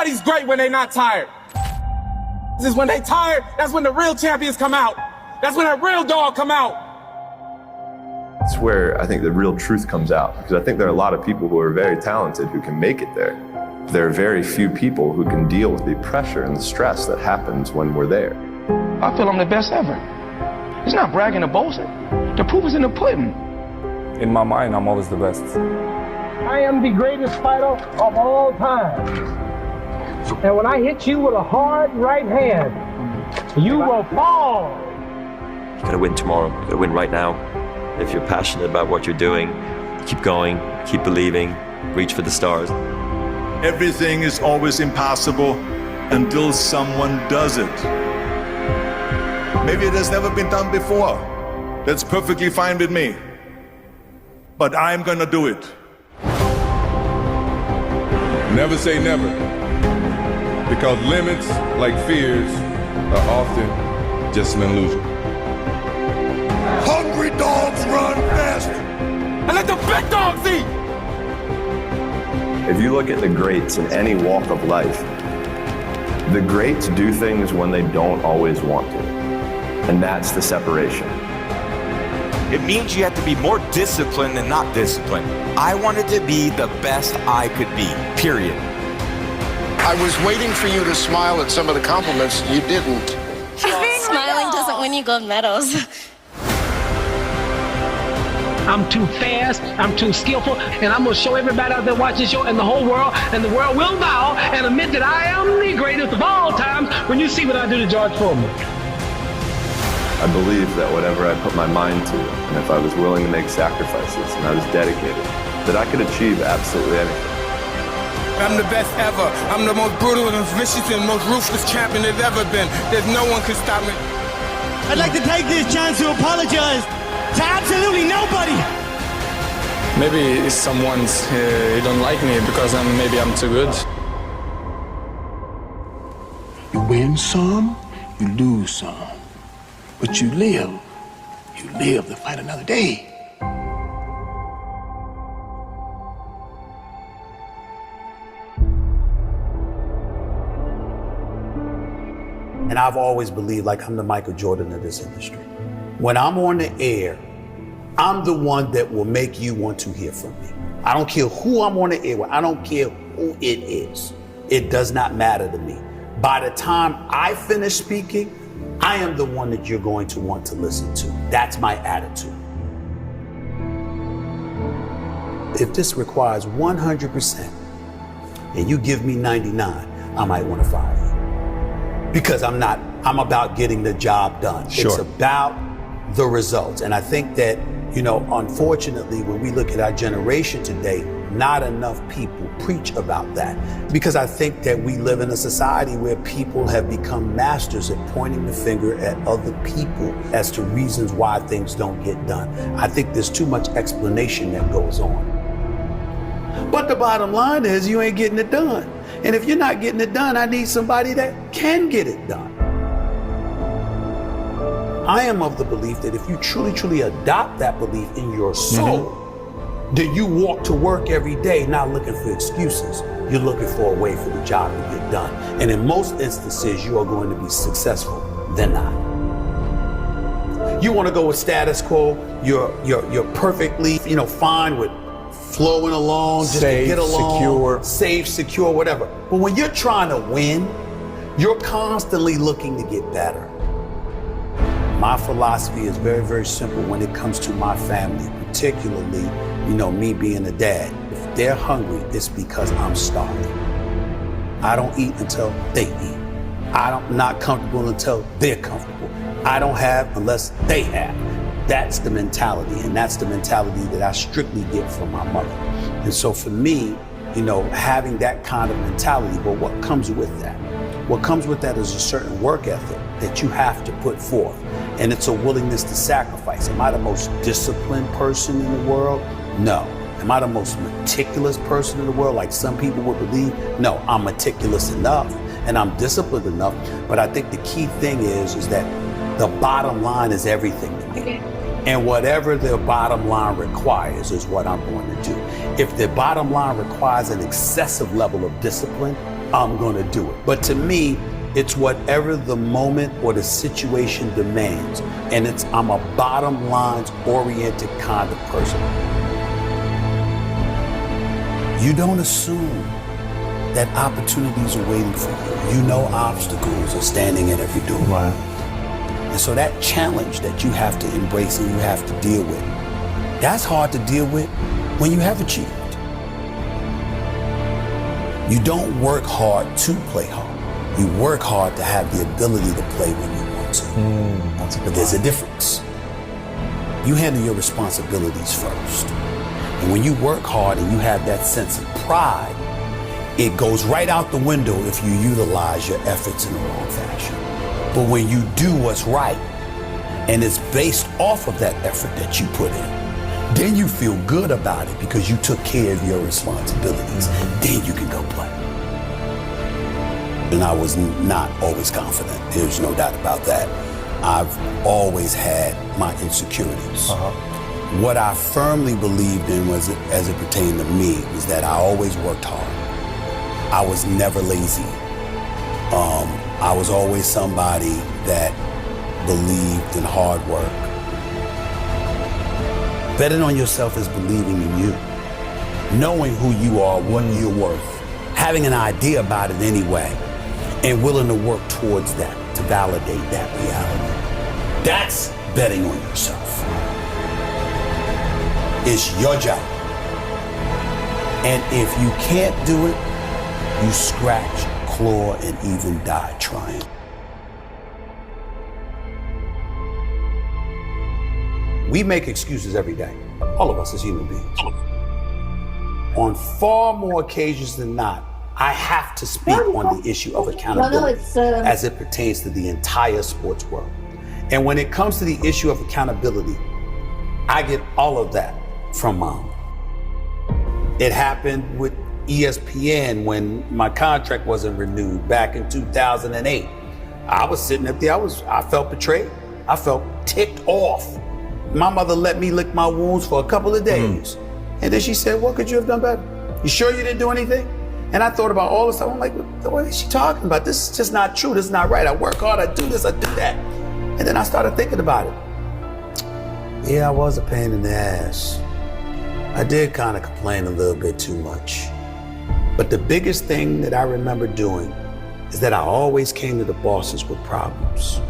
Nobody's great when they're not tired. This is when they tired, that's when the real champions come out. That's when that real dog come out. It's where I think the real truth comes out, because I think there are a lot of people who are very talented who can make it there. There are very few people who can deal with the pressure and the stress that happens when we're there. I feel I'm the best ever. It's not bragging or boasting. The proof is in the pudding. In my mind, I'm always the best. I am the greatest fighter of all time. And when I hit you with a hard right hand, you will fall. You gotta win tomorrow. You gotta win right now. If you're passionate about what you're doing, keep going, keep believing, reach for the stars. Everything is always impossible until someone does it. Maybe it has never been done before. That's perfectly fine with me. But I'm gonna do it. Never say never, because limits, like fears, are often just an illusion. Hungry dogs run fast. And let the big dogs eat. If you look at the greats in any walk of life, the greats do things when they don't always want to. And that's the separation. It means you have to be more disciplined than not disciplined. I wanted to be the best I could be, period. I was waiting for you to smile at some of the compliments. You didn't. Smiling doesn't win you gold medals. I'm too fast, I'm too skillful, and I'm gonna show everybody out there watching the show and the whole world, and the world will bow and admit that I am the greatest of all times when you see what I do to George Foreman. I believe that whatever I put my mind to, and if I was willing to make sacrifices and I was dedicated, that I could achieve absolutely anything. I'm the best ever. I'm the most brutal and vicious and most ruthless champion there's ever been. There's no one can stop me. I'd like to take this chance to apologize to absolutely nobody. Maybe someone's don't like me because maybe I'm too good. You win some, you lose some. But you live to fight another day. And I've always believed like I'm the Michael Jordan of this industry. When I'm on the air, I'm the one that will make you want to hear from me. I don't care who I'm on the air with. I don't care who it is. It does not matter to me. By the time I finish speaking, I am the one that you're going to want to listen to. That's my attitude. If this requires 100% and you give me 99, I might want to fire you. Because I'm about getting the job done. Sure. It's about the results. And I think that, unfortunately, when we look at our generation today, not enough people preach about that. Because I think that we live in a society where people have become masters at pointing the finger at other people as to reasons why things don't get done. I think there's too much explanation that goes on. But the bottom line is you ain't getting it done. And if you're not getting it done, I need somebody that can get it done. I am of the belief that if you truly adopt that belief in your soul, then you walk to work every day not looking for excuses. You're looking for a way for the job to get done. And in most instances, you are going to be successful than not. You want to go with status quo, you're perfectly, fine with flowing along, just safe, to get along, secure. Safe, secure, whatever. But when you're trying to win, you're constantly looking to get better. My philosophy is very, very simple when it comes to my family, particularly, me being a dad. If they're hungry, it's because I'm starving. I don't eat until they eat. I'm not comfortable until they're comfortable. I don't have unless they have. That's the mentality, and that's the mentality that I strictly get from my mother. And so for me, having that kind of mentality, but what comes with that? What comes with that is a certain work ethic that you have to put forth. And it's a willingness to sacrifice. Am I the most disciplined person in the world? No. Am I the most meticulous person in the world, like some people would believe? No, I'm meticulous enough and I'm disciplined enough. But I think the key thing is that the bottom line is everything to me. And whatever the bottom line requires is what I'm going to do. If the bottom line requires an excessive level of discipline, I'm going to do it. But to me, it's whatever the moment or the situation demands. And I'm a bottom lines oriented kind of person. You don't assume that opportunities are waiting for you. You know obstacles are standing at every door. Right. And so that challenge that you have to embrace and you have to deal with, that's hard to deal with when you have achieved. You don't work hard to play hard. You work hard to have the ability to play when you want to. But there's a difference. You handle your responsibilities first. And when you work hard and you have that sense of pride, it goes right out the window if you utilize your efforts in the wrong fashion. But when you do what's right, and it's based off of that effort that you put in, then you feel good about it because you took care of your responsibilities. Then you can go play. And I was not always confident. There's no doubt about that. I've always had my insecurities. What I firmly believed in was, as it pertained to me, was that I always worked hard. I was never lazy. I was always somebody that believed in hard work. Betting on yourself is believing in you. Knowing who you are, what you're worth, having an idea about it anyway, and willing to work towards that, to validate that reality. That's betting on yourself. It's your job. And if you can't do it, you scratch, claw, and even die trying. We make excuses every day, all of us as human beings. On far more occasions than not, I have to speak on the issue of accountability as it pertains to the entire sports world. And when it comes to the issue of accountability, I get all of that from Mom. It happened with ESPN when my contract wasn't renewed back in 2008. I was sitting up there, I felt betrayed. I felt ticked off. My mother let me lick my wounds for a couple of days. And then she said, what could you have done better? You sure you didn't do anything? And I thought about all this stuff. I'm like, what is she talking about? This is just not true. This is not right. I work hard, I do this, I do that. And then I started thinking about it. Yeah, I was a pain in the ass. I did kind of complain a little bit too much. But the biggest thing that I remember doing is that I always came to the bosses with problems.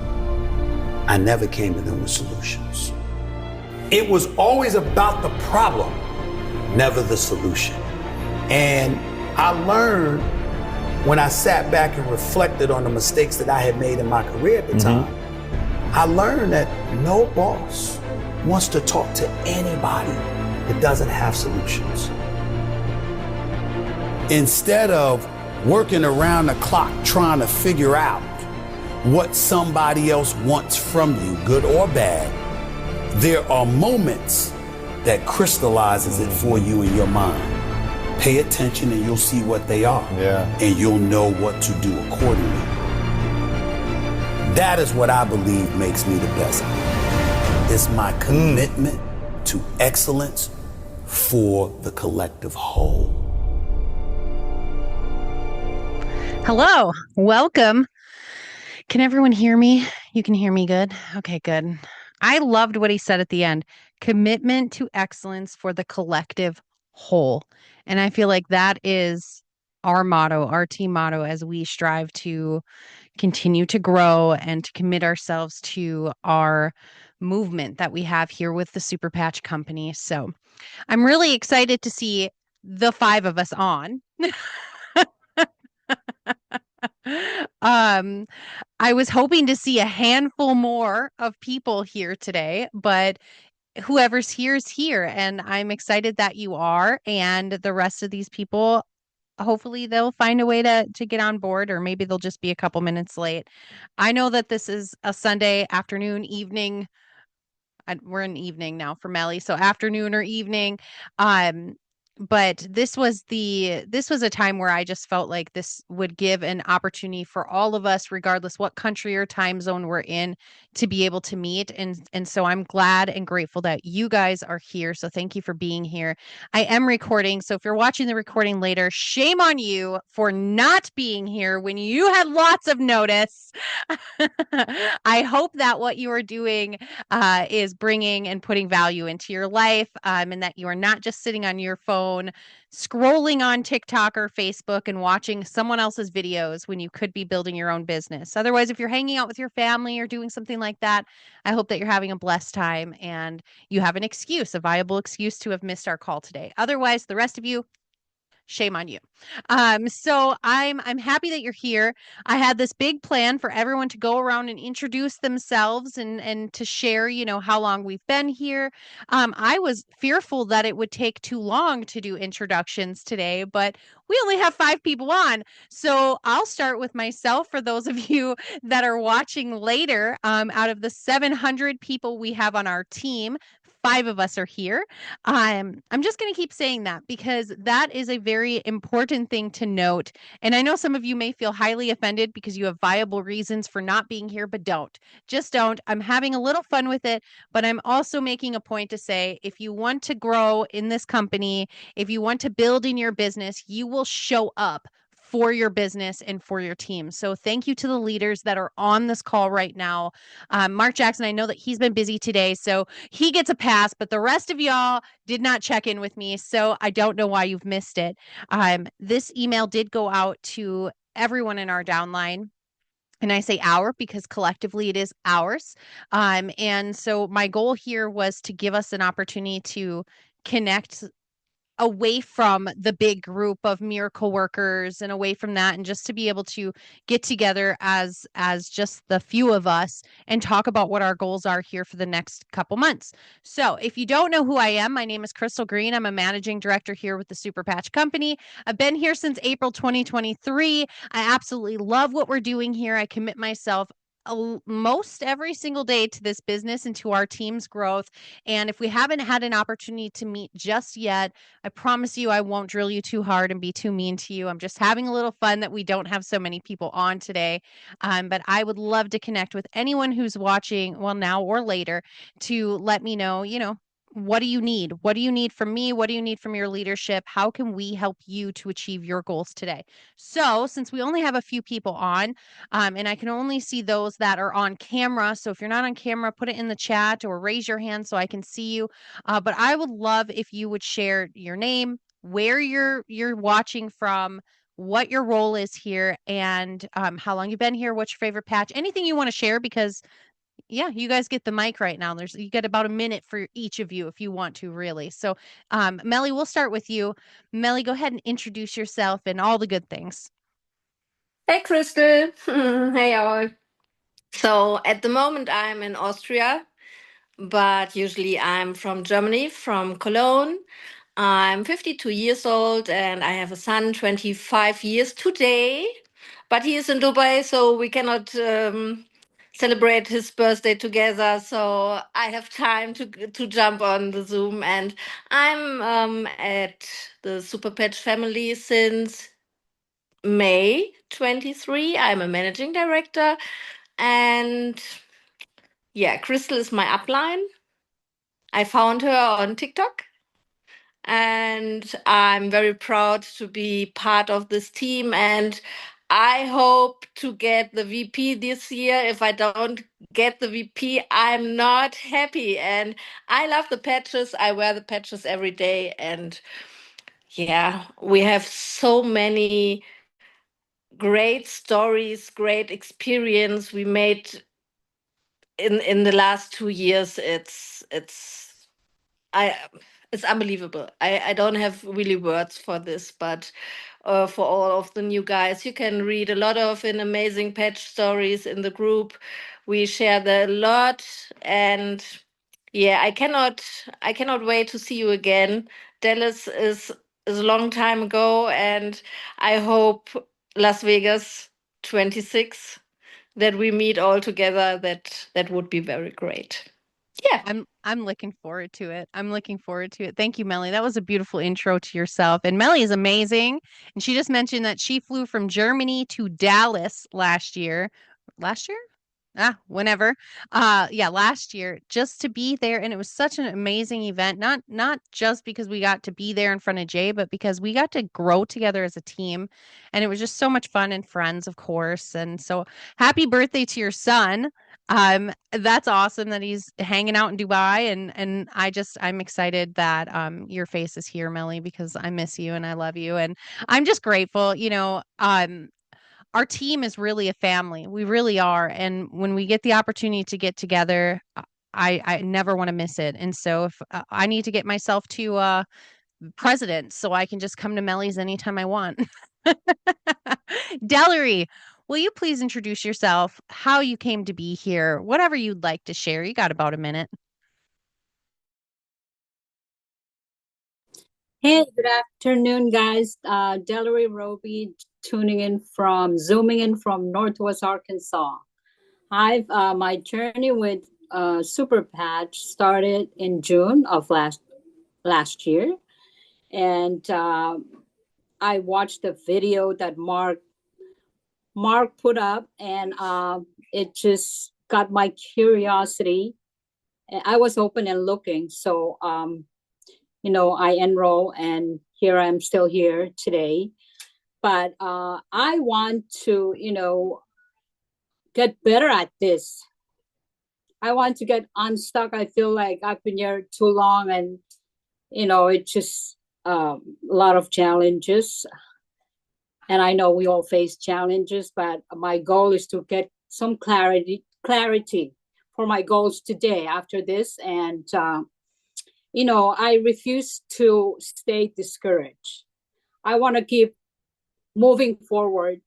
I never came to them with solutions. It was always about the problem, never the solution. And I learned when I sat back and reflected on the mistakes that I had made in my career at the time, I learned that no boss wants to talk to anybody that doesn't have solutions. Instead of working around the clock trying to figure out what somebody else wants from you, good or bad, there are moments that crystallizes it for you in your mind. Pay attention and you'll see what they are. And you'll know what to do accordingly. That is what I believe makes me the best. It's my commitment to excellence for the collective whole. Hello, welcome. Can everyone hear me? You can hear me good? Okay, good. I loved what he said at the end. Commitment to excellence for the collective whole. And I feel like that is our motto, our team motto, as we strive to continue to grow and to commit ourselves to our movement that we have here with the Super Patch Company. So I'm really excited to see the 5 of us on. I was hoping to see a handful more of people here today, but whoever's here is here, and I'm excited that you are. And the rest of these people, hopefully they'll find a way to get on board, or maybe they'll just be a couple minutes late. I know that this is a Sunday afternoon, evening. We're in evening now for Melly, so afternoon or evening. but this was a time where I just felt like this would give an opportunity for all of us, regardless what country or time zone we're in, to be able to meet. And so I'm glad and grateful that you guys are here. So thank you for being here. I am recording, so if you're watching the recording later, shame on you for not being here when you had lots of notice. I hope that what you are doing is bringing and putting value into your life, and that you are not just sitting on your phone scrolling on TikTok or Facebook and watching someone else's videos when you could be building your own business. Otherwise, if you're hanging out with your family or doing something like that, I hope that you're having a blessed time and you have an excuse, a viable excuse to have missed our call today. Otherwise, the rest of you, shame on you. So I'm happy that you're here. I had this big plan for everyone to go around and introduce themselves and to share, how long we've been here. I was fearful that it would take too long to do introductions today, but we only have 5 people on. So I'll start with myself for those of you that are watching later. Out of the 700 people we have on our team, 5 of us are here. I'm just going to keep saying that because that is a very important thing to note. And I know some of you may feel highly offended because you have viable reasons for not being here, but don't. Just don't. I'm having a little fun with it, but I'm also making a point to say if you want to grow in this company, if you want to build in your business, you will show up for your business and for your team. So thank you to the leaders that are on this call right now. Mark Jackson, I know that he's been busy today, so he gets a pass, but the rest of y'all did not check in with me, so I don't know why you've missed it. This email did go out to everyone in our downline. And I say our because collectively it is ours. And so my goal here was to give us an opportunity to connect away from the big group of miracle workers and away from that, and just to be able to get together as just the few of us and talk about what our goals are here for the next couple months. So if you don't know who I am, my name is Crystal Green. I'm a managing director here with the Super Patch Company. I've been here since April 2023. I absolutely love what we're doing here. I commit myself most every single day to this business and to our team's growth. And if we haven't had an opportunity to meet just yet, I promise you I won't drill you too hard and be too mean to you. I'm just having a little fun that we don't have so many people on today. But I would love to connect with anyone who's watching, well, now or later, to let me know, what do you need? What do you need from me? What do you need from your leadership? How can we help you to achieve your goals today? So since we only have a few people on, and I can only see those that are on camera. So if you're not on camera, put it in the chat or raise your hand so I can see you. But I would love if you would share your name, where you're watching from, what your role is here, and how long you've been here, what's your favorite patch, anything you want to share, because yeah, you guys get the mic right now. You get about a minute for each of you if you want to, really. So Melly, we'll start with you. Melly, go ahead and introduce yourself and all the good things. Hey, Crystal. Hey, all. So at the moment, I'm in Austria, but usually I'm from Germany, from Cologne. I'm 52 years old and I have a son, 25 years today, but he is in Dubai, so we cannot celebrate his birthday together. So I have time to jump on the Zoom, and I'm at the Super Patch family since May 23. I'm a managing director, and yeah, Crystal is my upline. I found her on TikTok, and I'm very proud to be part of this team, and I hope to get the VP this year. If I don't get the VP, I'm not happy. And I love the patches. I wear the patches every day, and yeah, we have so many great stories, great experience we made in the last 2 years. I it's unbelievable. I don't have really words for this, but for all of the new guys, you can read a lot of amazing patch stories in the group. We share a lot, and yeah, I cannot wait to see you again. Dallas is a long time ago, and I hope Las Vegas 26 that we meet all together. That would be very great. Yeah. I'm looking forward to it. I'm looking forward to it. Thank you, Melly. That was a beautiful intro to yourself. And Melly is amazing. And she just mentioned that she flew from Germany to Dallas last year. Last year? Whenever. Yeah, last year just to be there, and it was such an amazing event. Not just because we got to be there in front of Jay, but because we got to grow together as a team, and it was just so much fun and friends, of course. And so happy birthday to your son. That's awesome that he's hanging out in Dubai, and I'm excited that your face is here, Melly, because I miss you and I love you, and I'm just grateful, our team is really a family. We really are. And when we get the opportunity to get together, I never want to miss it. And so if I need to get myself to president so I can just come to Melly's anytime I want. Dellery, will you please introduce yourself, how you came to be here, whatever you'd like to share? You got about a minute. Hey, good afternoon, guys. Delary Roby zooming in from Northwest Arkansas. My journey with Super Patch started in June of last year, and I watched the video that Mark put up, and it just got my curiosity. I was open and looking, so I enroll, and here I'm still here today. But I want to, get better at this. I want to get unstuck. I feel like I've been here too long, and it's just a lot of challenges. And I know we all face challenges, but my goal is to get some clarity for my goals today after this. And I refuse to stay discouraged. I want to keep moving forward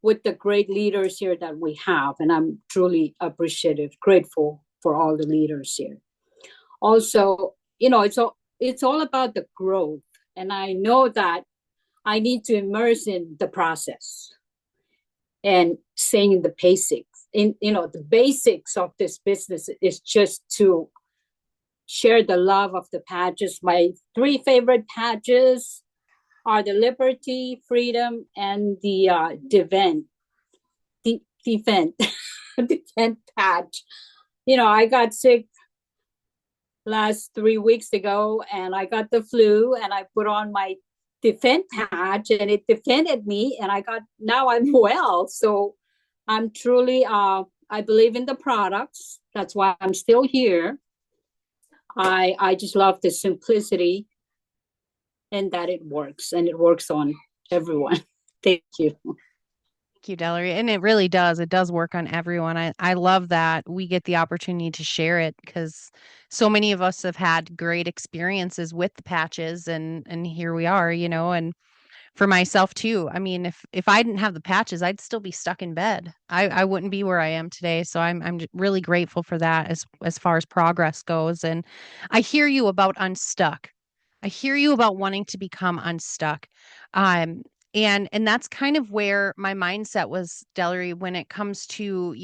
with the great leaders here that we have. And I'm truly grateful for all the leaders here. Also, it's all about the growth. And I know that I need to immerse in the process and saying the basics. The basics of this business is just to share the love of the patches. My 3 favorite patches are the Liberty, Freedom, and the Defend patch. I got sick last 3 weeks ago, and I got the flu, and I put on my Defend patch, and it defended me, and now I'm well. So I'm truly, I believe in the products. That's why I'm still here. I just love the simplicity and that it works, and it works on everyone. Thank you. Thank you, Dellery. And it really does. It does work on everyone. I love that we get the opportunity to share it, because so many of us have had great experiences with the patches, and here we are, and for myself too. I mean, if I didn't have the patches, I'd still be stuck in bed. I wouldn't be where I am today. So I'm really grateful for that as far as progress goes. And I hear you about unstuck. I hear you about wanting to become unstuck. And that's kind of where my mindset was, Dellery, when it comes to,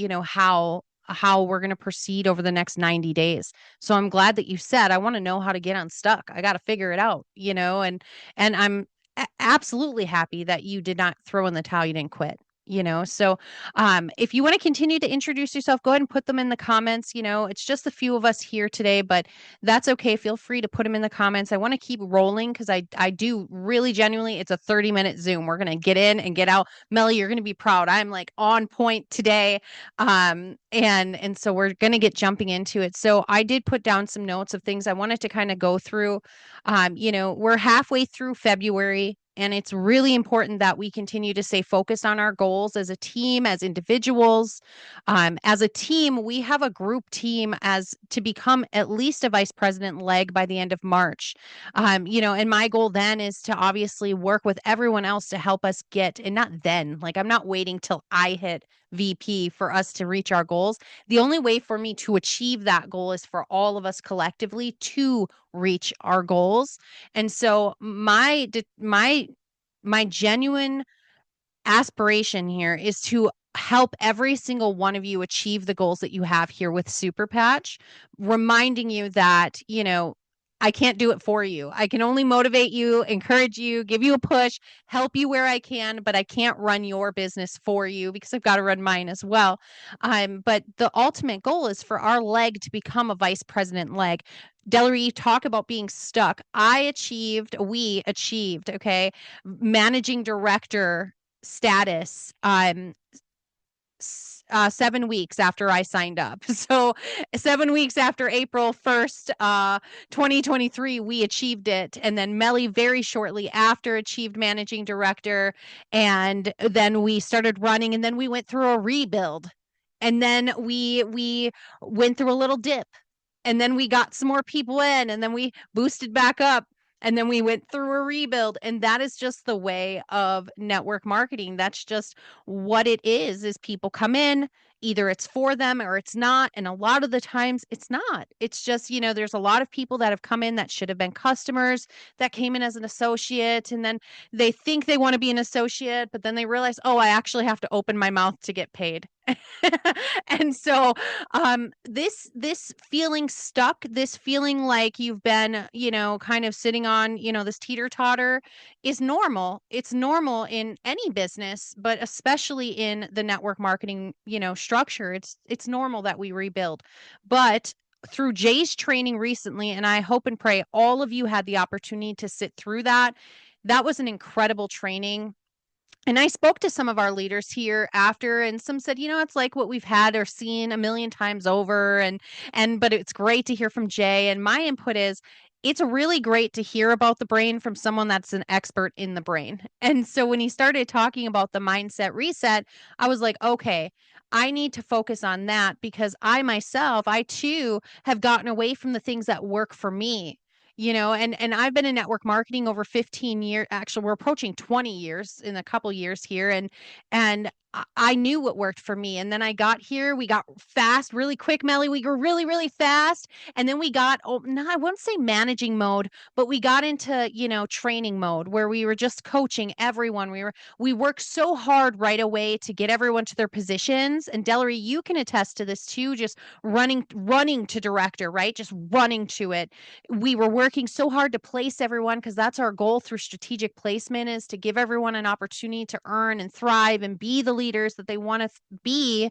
how we're going to proceed over the next 90 days. So I'm glad that you said, I want to know how to get unstuck. I got to figure it out, and I'm absolutely happy that you did not throw in the towel. You didn't quit. So if you want to continue to introduce yourself, go ahead and put them in the comments. It's just a few of us here today, but that's okay. Feel free to put them in the comments. I want to keep rolling, because I do really genuinely, it's a 30-minute Zoom. We're going to get in and get out. Melly, you're going to be proud. I'm like on point today. And so we're going to get jumping into it. So I did put down some notes of things I wanted to kind of go through. We're halfway through February. And it's really important that we continue to stay focused on our goals as a team, as individuals. As a team, we have a group team as to become at least a vice president leg by the end of March. And my goal then is to obviously work with everyone else to help us get, and not then, like I'm not waiting till I hit VP for us to reach our goals. The only way for me to achieve that goal is for all of us collectively to reach our goals. And so my genuine aspiration here is to help every single one of you achieve the goals that you have here with Super Patch, reminding you that, I can't do it for you. I can only motivate you, encourage you, give you a push, help you where I can, but I can't run your business for you because I've got to run mine as well. But the ultimate goal is for our leg to become a vice president leg. Delary, you talk about being stuck. We achieved, okay, managing director status 7 weeks after I signed up. So 7 weeks after April 1st, 2023, we achieved it. And then Melly very shortly after achieved managing director. And then we started running, and then we went through a rebuild. And then we went through a little dip. And then we got some more people in, and then we boosted back up. And then we went through a rebuild, and that is just the way of network marketing. That's just what it is people come in, either it's for them or it's not. And a lot of the times it's not. It's just, there's a lot of people that have come in that should have been customers that came in as an associate, and then they think they want to be an associate, but then they realize, oh, I actually have to open my mouth to get paid. And so this feeling stuck, this feeling like you've been, kind of sitting on, this teeter-totter is normal. It's normal in any business, but especially in the network marketing, structure. It's normal that we rebuild. But through Jay's training recently, and I hope and pray all of you had the opportunity to sit through that. That was an incredible training. And I spoke to some of our leaders here after, and some said, it's like what we've had or seen a million times over. But it's great to hear from Jay. And my input is, it's really great to hear about the brain from someone that's an expert in the brain. And so when he started talking about the mindset reset, I was like, okay, I need to focus on that, because I too have gotten away from the things that work for me. And I've been in network marketing over 15 years. Actually, we're approaching 20 years in a couple years here. And I knew what worked for me. And then I got here, we got fast, really quick, Melly. We grew really, really fast. And then we got, no, I wouldn't say managing mode, but we got into, training mode where we were just coaching everyone. We worked so hard right away to get everyone to their positions. And Delary, you can attest to this too, just running to director, right? Just running to it. We were working so hard to place everyone, because that's our goal through strategic placement, is to give everyone an opportunity to earn and thrive and be the leaders that they want to be.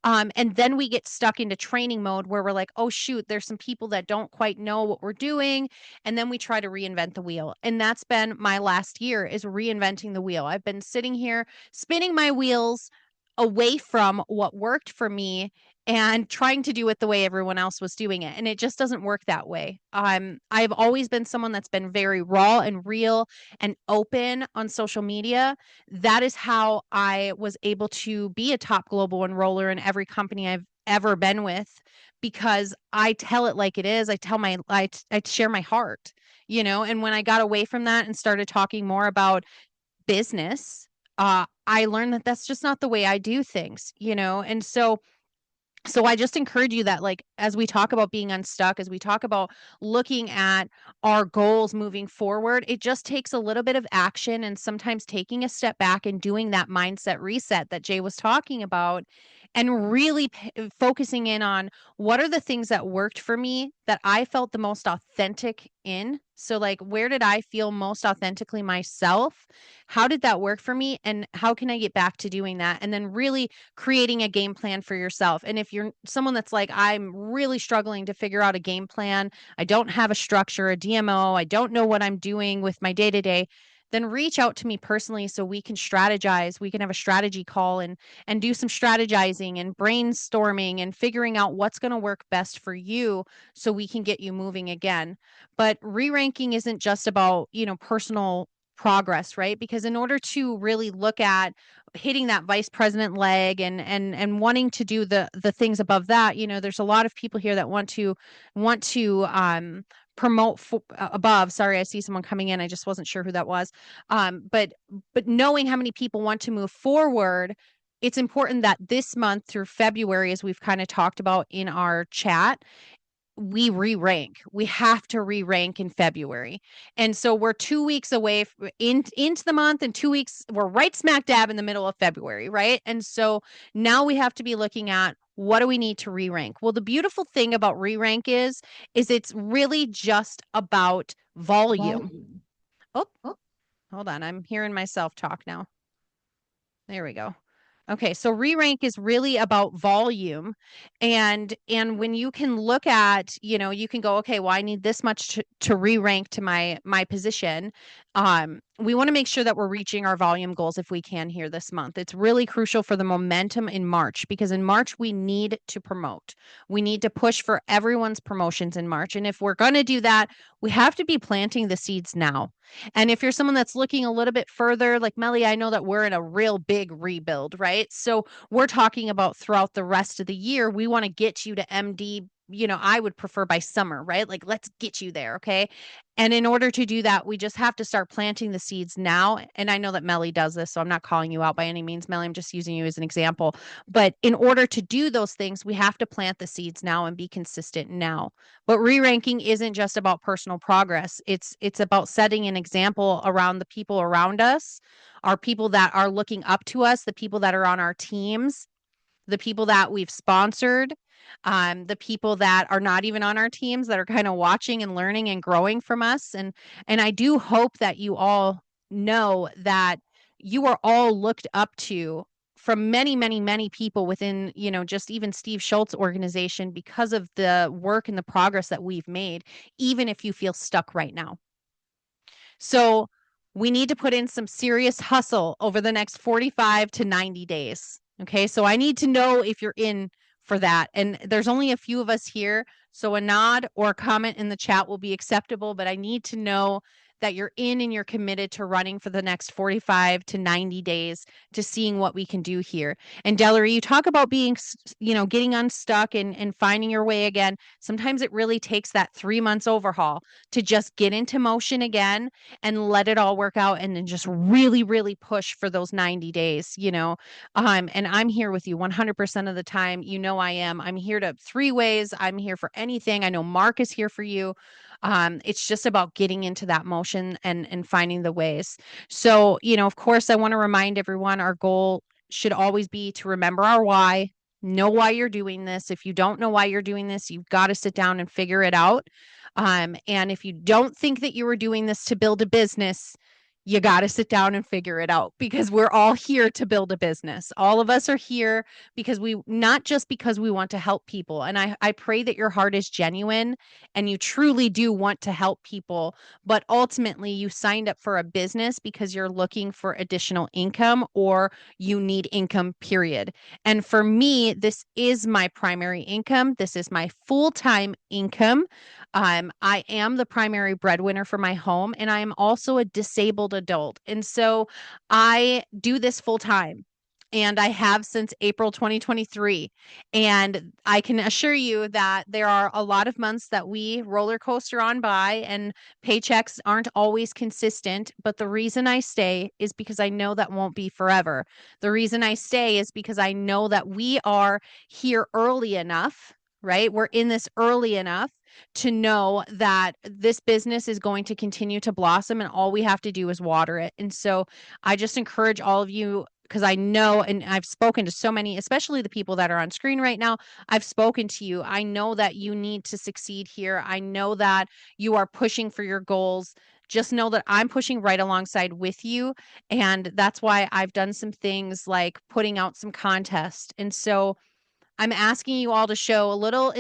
And then we get stuck into training mode where we're like, oh, shoot, there's some people that don't quite know what we're doing. And then we try to reinvent the wheel. And that's been my last year, is reinventing the wheel. I've been sitting here spinning my wheels away from what worked for me and trying to do it the way everyone else was doing it. And it just doesn't work that way. I've always been someone that's been very raw and real and open on social media. That is how I was able to be a top global enroller in every company I've ever been with, because I tell it like it is. I share my heart, and when I got away from that and started talking more about business, I learned that that's just not the way I do things, and so I just encourage you that, like, as we talk about being unstuck, as we talk about looking at our goals moving forward, it just takes a little bit of action, and sometimes taking a step back and doing that mindset reset that Jay was talking about, and really focusing in on what are the things that worked for me that I felt the most authentic in. So, like, where did I feel most authentically myself? How did that work for me? And how can I get back to doing that? And then really creating a game plan for yourself. And if you're someone that's like, I'm really struggling to figure out a game plan, I don't have a structure, a DMO, I don't know what I'm doing with my day to day, then reach out to me personally so we can strategize. We can have a strategy call and do some strategizing and brainstorming and figuring out what's going to work best for you so we can get you moving again. But re-ranking isn't just about, personal progress, right? Because in order to really look at hitting that vice president leg and wanting to do the things above that, there's a lot of people here that want to promote above. Sorry, I see someone coming in. I just wasn't sure who that was. But knowing how many people want to move forward, it's important that this month through February, as we've kind of talked about in our chat, we re-rank. We have to re-rank in February. And so we're 2 weeks away into the month, and 2 weeks, we're right smack dab in the middle of February, right? And so now we have to be looking at, what do we need to re-rank? Well, the beautiful thing about re-rank is it's really just about volume. Oh, hold on. I'm hearing myself talk now. There we go. Okay, so re-rank is really about volume. And when you can look at, you can go, okay, well, I need this much to re-rank to my position. We want to make sure that we're reaching our volume goals if we can here this month. It's really crucial for the momentum in March, because in March we need to promote. We need to push for everyone's promotions in March. And if we're going to do that, we have to be planting the seeds now. And if you're someone that's looking a little bit further, like Melly, I know that we're in a real big rebuild, right? So we're talking about throughout the rest of the year, we want to get you to MD. I would prefer by summer, right? Like, let's get you there. Okay. And in order to do that, we just have to start planting the seeds now. And I know that Melly does this, so I'm not calling you out by any means, Melly. I'm just using you as an example. But in order to do those things, we have to plant the seeds now and be consistent now. But re-ranking isn't just about personal progress. It's about setting an example around the people around us, our people that are looking up to us, the people that are on our teams, the people that we've sponsored, the people that are not even on our teams that are kind of watching and learning and growing from us. And I do hope that you all know that you are all looked up to from many, many, many people within, just even Steve Schultz organization, because of the work and the progress that we've made, even if you feel stuck right now. So we need to put in some serious hustle over the next 45 to 90 days. Okay. So I need to know if you're in for that. And there's only a few of us here, so a nod or a comment in the chat will be acceptable, but I need to know that you're in and you're committed to running for the next 45 to 90 days, to seeing what we can do here. And Delary, you talk about being, getting unstuck and finding your way again. Sometimes it really takes that 3 months overhaul to just get into motion again and let it all work out, and then just really, really push for those 90 days, and I'm here with you 100% of the time. I am. I'm here to 3 ways. I'm here for anything. I know Mark is here for you. It's just about getting into that motion and finding the ways. So, of course, I want to remind everyone, our goal should always be to remember our why, know why you're doing this. If you don't know why you're doing this, you've got to sit down and figure it out. And if you don't think that you were doing this to build a business, you got to sit down and figure it out, because we're all here to build a business. All of us are here because not just because we want to help people. And I pray that your heart is genuine and you truly do want to help people, but ultimately you signed up for a business because you're looking for additional income, or you need income, period. And for me, this is my primary income. This is my full-time income. I am the primary breadwinner for my home, and I am also a disabled adult. And so I do this full time. And I have since April 2023. And I can assure you that there are a lot of months that we roller coaster on by, and paychecks aren't always consistent. But the reason I stay is because I know that won't be forever. The reason I stay is because I know that we are here early enough, right? We're in this early enough to know that this business is going to continue to blossom, and all we have to do is water it. And so I just encourage all of you, because I know, and I've spoken to so many, especially the people that are on screen right now. I've spoken to you. I know that you need to succeed here. I know that you are pushing for your goals. Just know that I'm pushing right alongside with you. And that's why I've done some things like putting out some contests. And so I'm asking you all to show a little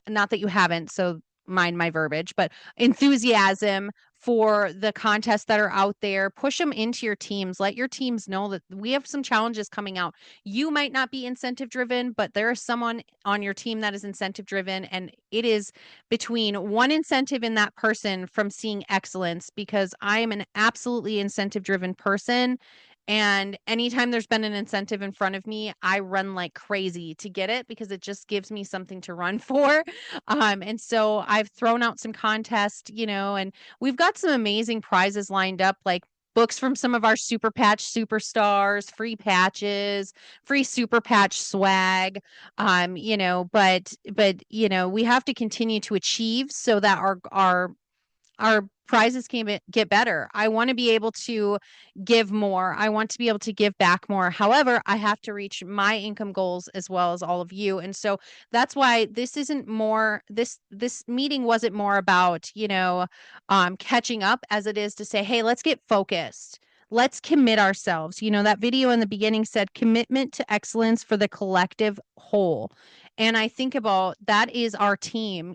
not that you haven't, so mind my verbiage, but enthusiasm for the contests that are out there. Push them into your teams. Let your teams know that we have some challenges coming out. You might not be incentive driven, but there is someone on your team that is incentive driven, and it is between one incentive in that person from seeing excellence, because I am an absolutely incentive driven person. And anytime there's been an incentive in front of me, I run like crazy to get it, because it just gives me something to run for. And so I've thrown out some contests, and we've got some amazing prizes lined up. Like, books from some of our Super Patch superstars, free patches, free Super Patch swag. But we have to continue to achieve so that our prizes can get better. I want to be able to give more. I want to be able to give back more. However, I have to reach my income goals as well as all of you. And so that's why this isn't more this meeting wasn't more about, catching up as it is to say, "Hey, let's get focused. Let's commit ourselves." That video in the beginning said commitment to excellence for the collective whole. And I think about that is our team,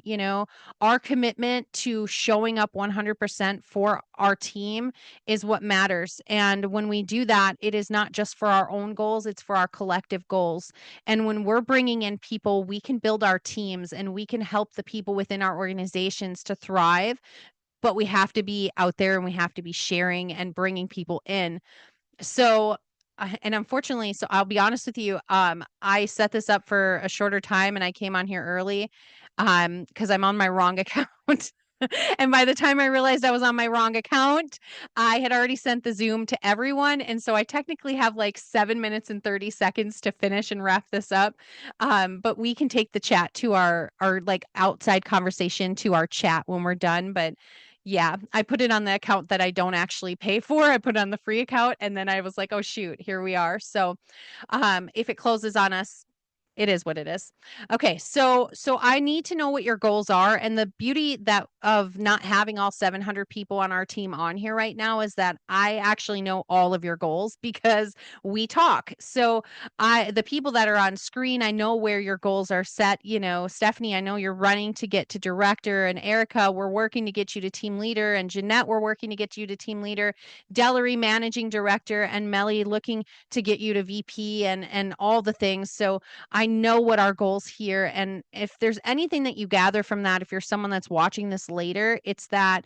our commitment to showing up 100% for our team is what matters. And when we do that, it is not just for our own goals, it's for our collective goals. And when we're bringing in people, we can build our teams and we can help the people within our organizations to thrive. But we have to be out there and we have to be sharing and bringing people in. So, and unfortunately, so I'll be honest with you, I set this up for a shorter time and I came on here early, because I'm on my wrong account. And by the time I realized I was on my wrong account, I had already sent the Zoom to everyone. And so I technically have like 7 minutes and 30 seconds to finish and wrap this up. But we can take the chat to our like outside conversation to our chat when we're done. But yeah, I put it on the account that I don't actually pay for. I put it on the free account and then I was like, "Oh shoot, here we are." So, if it closes on us, it is what it is. Okay, so I need to know what your goals are, and the beauty that of not having all 700 people on our team on here right now is that I actually know all of your goals because we talk. So the people that are on screen, I know where your goals are set. Stephanie, I know you're running to get to director, and Erica, we're working to get you to team leader, and Jeanette, we're working to get you to team leader, Dellery, managing director, and Melly looking to get you to VP and all the things. So I know what our goals here. And if there's anything that you gather from that, if you're someone that's watching this later, it's that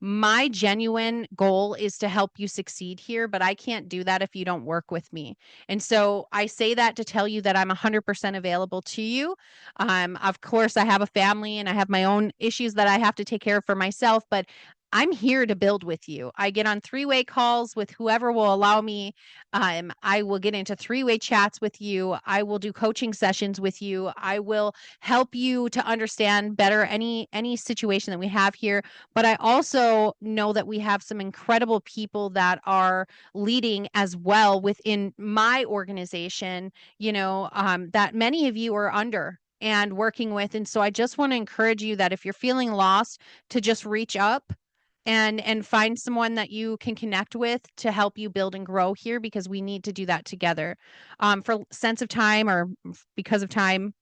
my genuine goal is to help you succeed here, but I can't do that if you don't work with me. And so I say that to tell you that I'm 100% available to you. Of course, I have a family and I have my own issues that I have to take care of for myself, but I'm here to build with you. I get on three-way calls with whoever will allow me. I will get into three-way chats with you. I will do coaching sessions with you. I will help you to understand better any situation that we have here. But I also know that we have some incredible people that are leading as well within my organization, that many of you are under and working with. And so I just want to encourage you that if you're feeling lost, to just reach up and find someone that you can connect with to help you build and grow here, because we need to do that together. For sense of time or because of time,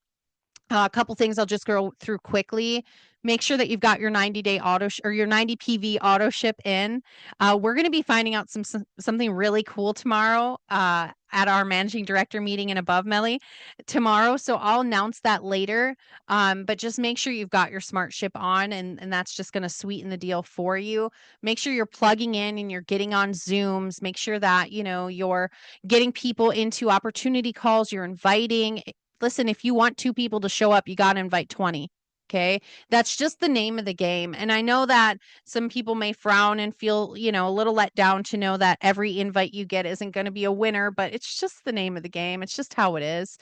a couple things I'll just go through quickly. Make sure that you've got your 90-day or your 90 PV auto ship in. We're going to be finding out something really cool tomorrow at our managing director meeting in Above Melly tomorrow. So I'll announce that later. But just make sure you've got your smart ship on, and that's just going to sweeten the deal for you. Make sure you're plugging in and you're getting on Zooms. Make sure that, you're getting people into opportunity calls, you're inviting. Listen, if you want 2 people to show up, you got to invite 20. Okay. That's just the name of the game. And I know that some people may frown and feel, a little let down to know that every invite you get isn't going to be a winner, but it's just the name of the game. It's just how it is.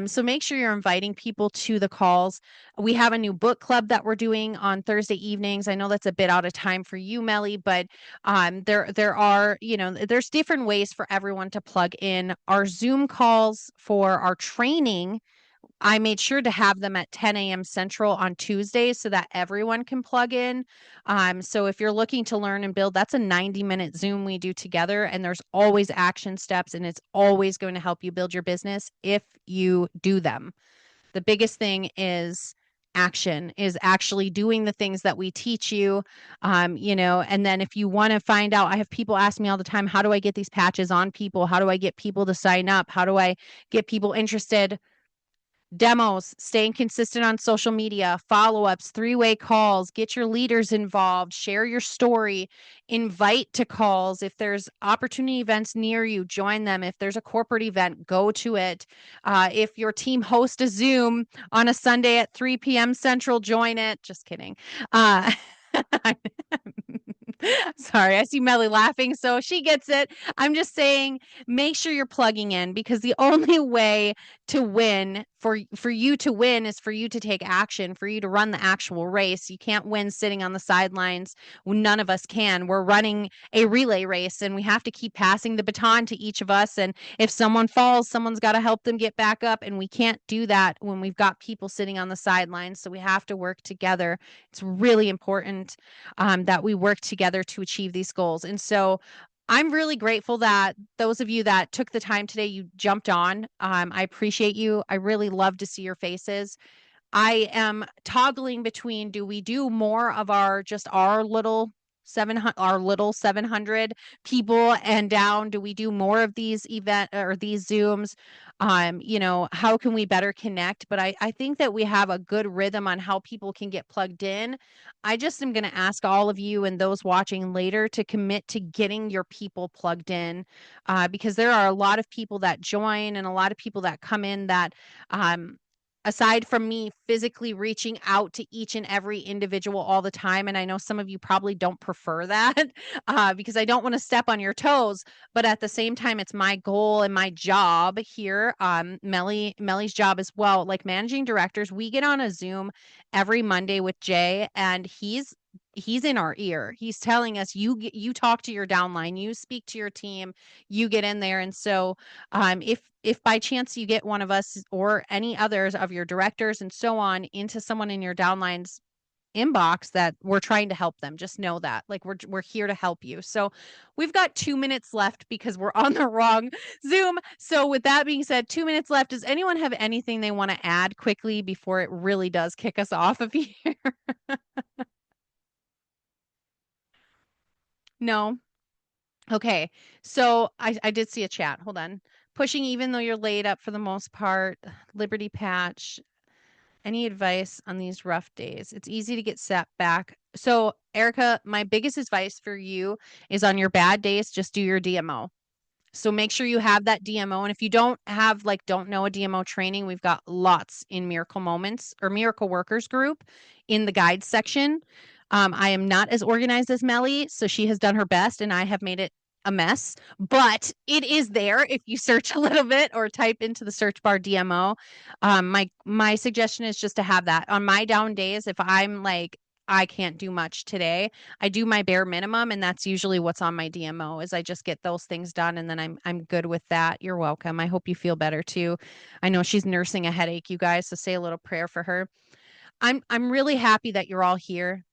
So make sure you're inviting people to the calls. We have a new book club that we're doing on Thursday evenings. I know that's a bit out of time for you, Melly, but there are, there's different ways for everyone to plug in. Our Zoom calls for our training, I made sure to have them at 10 a.m. Central on Tuesdays so that everyone can plug in. So if you're looking to learn and build, that's a 90-minute Zoom we do together, and there's always action steps, and it's always going to help you build your business if you do them. The biggest thing is action, is actually doing the things that we teach you. And then if you want to find out, I have people ask me all the time, how do I get these patches on people? How do I get people to sign up? How do I get people interested? Demos, staying consistent on social media, follow-ups, three-way calls, get your leaders involved, share your story, invite to calls. If there's opportunity events near you, join them. If there's a corporate event, go to it. If your team hosts a Zoom on a Sunday at 3 p.m. Central, join it. Just kidding. Sorry, I see Melly laughing, so she gets it. I'm just saying, make sure you're plugging in, because the only way to win, for you to win, is for you to take action, for you to run the actual race. You can't win sitting on the sidelines. None of us can. We're running a relay race, and we have to keep passing the baton to each of us. And if someone falls, someone's got to help them get back up, and we can't do that when we've got people sitting on the sidelines. So we have to work together. It's really important that we work together to achieve these goals. And so I'm really grateful that those of you that took the time today, you jumped on. I appreciate you. I really love to see your faces. I am toggling between, do we do more of our little 700 people and down? Do we do more of these these Zooms? How can we better connect? But I think that we have a good rhythm on how people can get plugged in. I just am going to ask all of you and those watching later to commit to getting your people plugged in, because there are a lot of people that join and a lot of people that come in that, aside from me physically reaching out to each and every individual all the time, and I know some of you probably don't prefer that, because I don't want to step on your toes, but at the same time, it's my goal and my job here, Melly's job as well. Like managing directors, we get on a Zoom every Monday with Jay, and he's in our ear. He's telling us, you talk to your downline, you speak to your team, you get in there. And so if by chance you get one of us or any others of your directors and so on into someone in your downline's inbox, that we're trying to help them, just know that, like, we're here to help you. So we've got 2 minutes left because we're on the wrong Zoom. So with that being said, 2 minutes left. Does anyone have anything they want to add quickly before it really does kick us off of here? No. Okay. So I did see a chat. Hold on. Pushing even though you're laid up for the most part. Liberty Patch. Any advice on these rough days? It's easy to get set back. So Erica, my biggest advice for you is, on your bad days, just do your DMO. So make sure you have that DMO. And if you don't know a DMO training, we've got lots in Miracle Moments or Miracle Workers group in the guides section. I am not as organized as Melly, so she has done her best and I have made it a mess, but it is there if you search a little bit or type into the search bar DMO. My suggestion is just to have that. On my down days, if I'm like, I can't do much today, I do my bare minimum, and that's usually what's on my DMO, is I just get those things done, and then I'm good with that. You're welcome. I hope you feel better too. I know she's nursing a headache, you guys, so say a little prayer for her. I'm really happy that you're all here.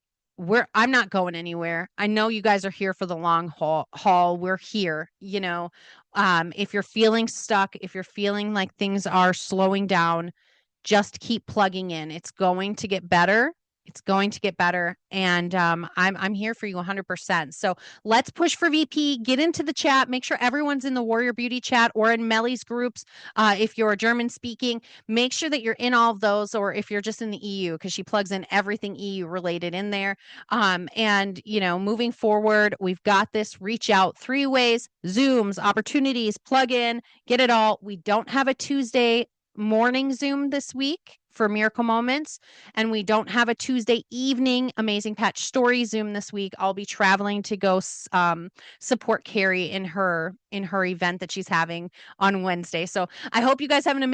I'm not going anywhere. I know you guys are here for the long haul. We're here, if you're feeling stuck, if you're feeling like things are slowing down, just keep plugging in. It's going to get better. It's going to get better. And I'm here for you 100%. So let's push for VP. Get into the chat. Make sure everyone's in the Warrior Beauty chat or in Melly's groups. If you're German speaking, make sure that you're in all of those, or if you're just in the EU, because she plugs in everything EU related in there. And moving forward, we've got this. Reach out 3 ways: Zooms, opportunities, plug in, get it all. We don't have a Tuesday morning Zoom this week for Miracle Moments, and we don't have a Tuesday evening Amazing Patch Story Zoom this week. I'll be traveling to go support Carrie in her event that she's having on Wednesday. So I hope you guys have an amazing